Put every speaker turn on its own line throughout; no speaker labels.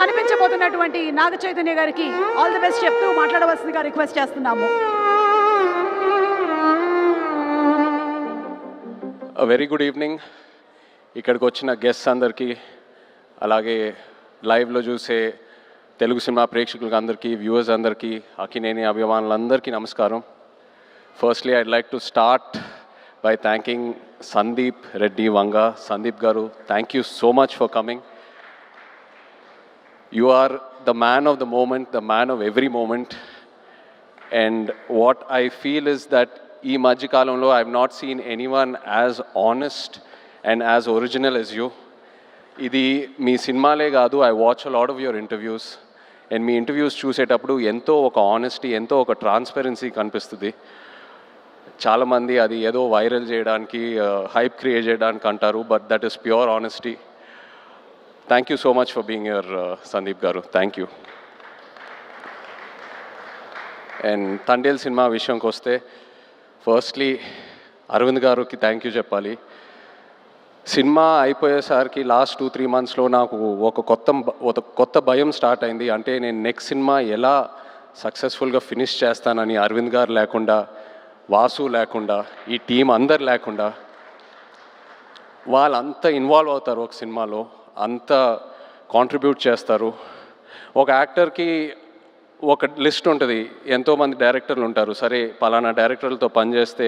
కనిపించబోతున్నటువంటి నాగ చైతన్య గారికి all the best చెప్తూ మాట్లాడవలసిందిగా రిక్వెస్ట్ చేస్తున్నాము.
Very good evening. ఇక్కడికి వచ్చిన గెస్ట్స్ అందరికీ, అలాగే లైవ్లో చూసే తెలుగు సినిమా ప్రేక్షకులకు అందరికీ, వ్యూవర్స్ అందరికీ, అక్కినేని అభిమానులందరికీ నమస్కారం. Firstly I'd like to start by thanking Sandeep Reddy Vanga. Sandeep Garu, thank you so much for coming. You are the man of the moment, the man of every moment. And what I feel is that ee Madhyakalamlo I have not seen anyone as honest and as original as you. Idi mee cinemale gaadu, I watch a lot of your interviews. And mee interviews చూసేటప్పుడు ఎంతో ఒక honesty, ఎంతో ఒక transparency కనిపిస్తుంది. చాలామంది అది ఏదో viral చేయడానికి, హైప్ క్రియేట్ చేయడానికి అంటారు, but that is pure honesty. Thank you so much for being your Sandeep గారు, థ్యాంక్ యూ. అండ్ తండేల్ సినిమా విషయంకి వస్తే, ఫస్ట్లీ అరవింద్ గారికి థ్యాంక్ యూ చెప్పాలి. సినిమా అయిపోయేసరికి లాస్ట్ 2-3 మంత్స్లో నాకు ఒక కొత్త భయం స్టార్ట్ అయింది. అంటే నేను నెక్స్ట్ సినిమా ఎలా సక్సెస్ఫుల్గా ఫినిష్ చేస్తానని. అరవింద్ గారు లేకుండా, వాసు లేకుండా, ఈ టీం అందరు లేకుండా, వాళ్ళంతా ఇన్వాల్వ్ అవుతారు ఒక సినిమాలో, అంత కాంట్రిబ్యూట్ చేస్తారు. ఒక యాక్టర్కి ఒక లిస్ట్ ఉంటుంది, ఎంతోమంది డైరెక్టర్లు ఉంటారు. సరే పలానా డైరెక్టర్లతో పనిచేస్తే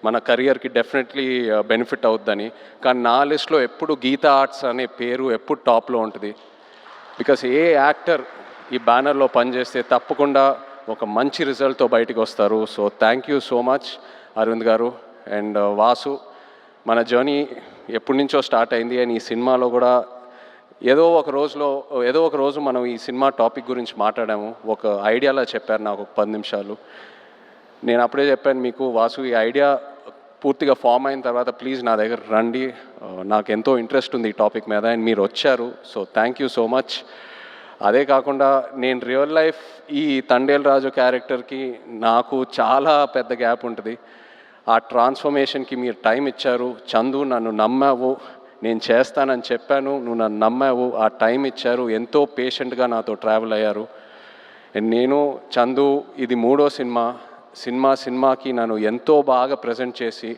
మన కెరియర్కి డెఫినెట్లీ బెనిఫిట్ అవుద్దని. కానీ నా లిస్ట్లో ఎప్పుడు గీతా ఆర్ట్స్ అనే పేరు ఎప్పుడు టాప్లో ఉంటుంది. బికాస్ ఏ యాక్టర్ ఈ బ్యానర్లో పనిచేస్తే తప్పకుండా ఒక మంచి రిజల్ట్తో బయటకు వస్తారు. So thank you so much Aravind garu. And Vasu, మన జర్నీ ఎప్పటి నుంచో స్టార్ట్ అయింది. అండ్ ఈ సినిమాలో కూడా ఏదో ఒక రోజు మనం ఈ సినిమా టాపిక్ గురించి మాట్లాడాము. ఒక ఐడియాలా చెప్పారు నాకు, ఒక 10 నిమిషాలు. నేను అప్పుడే చెప్పాను మీకు, వాసు ఈ ఐడియా పూర్తిగా ఫామ్ అయిన తర్వాత ప్లీజ్ నా దగ్గర రండి, నాకు ఎంతో ఇంట్రెస్ట్ ఉంది ఈ టాపిక్ మీద. అండ్ మీరు వచ్చారు, so thank you so much. అదే కాకుండా నేను రియల్ లైఫ్ ఈ తండేల్ రాజు క్యారెక్టర్కి నాకు చాలా పెద్ద గ్యాప్ ఉంటుంది. ఆ ట్రాన్స్ఫర్మేషన్కి మీరు టైం ఇచ్చారు. చందు, నన్ను నమ్మావు, నేను చేస్తానని చెప్పాను, నువ్వు నన్ను నమ్మావు, ఆ టైం ఇచ్చారు, ఎంతో పేషెంట్గా నాతో ట్రావెల్ అయ్యారు. నేను చందు ఇది 3వ సినిమాకి నన్ను ఎంతో బాగా ప్రజెంట్ చేసి,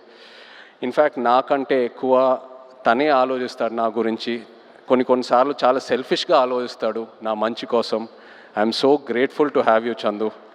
ఇన్ఫ్యాక్ట్ నాకంటే ఎక్కువ తనే ఆలోచిస్తాడు నా గురించి. కొన్నిసార్లు చాలా సెల్ఫిష్గా ఆలోచిస్తాడు నా మంచి కోసం. I'm so grateful to have you Chandu.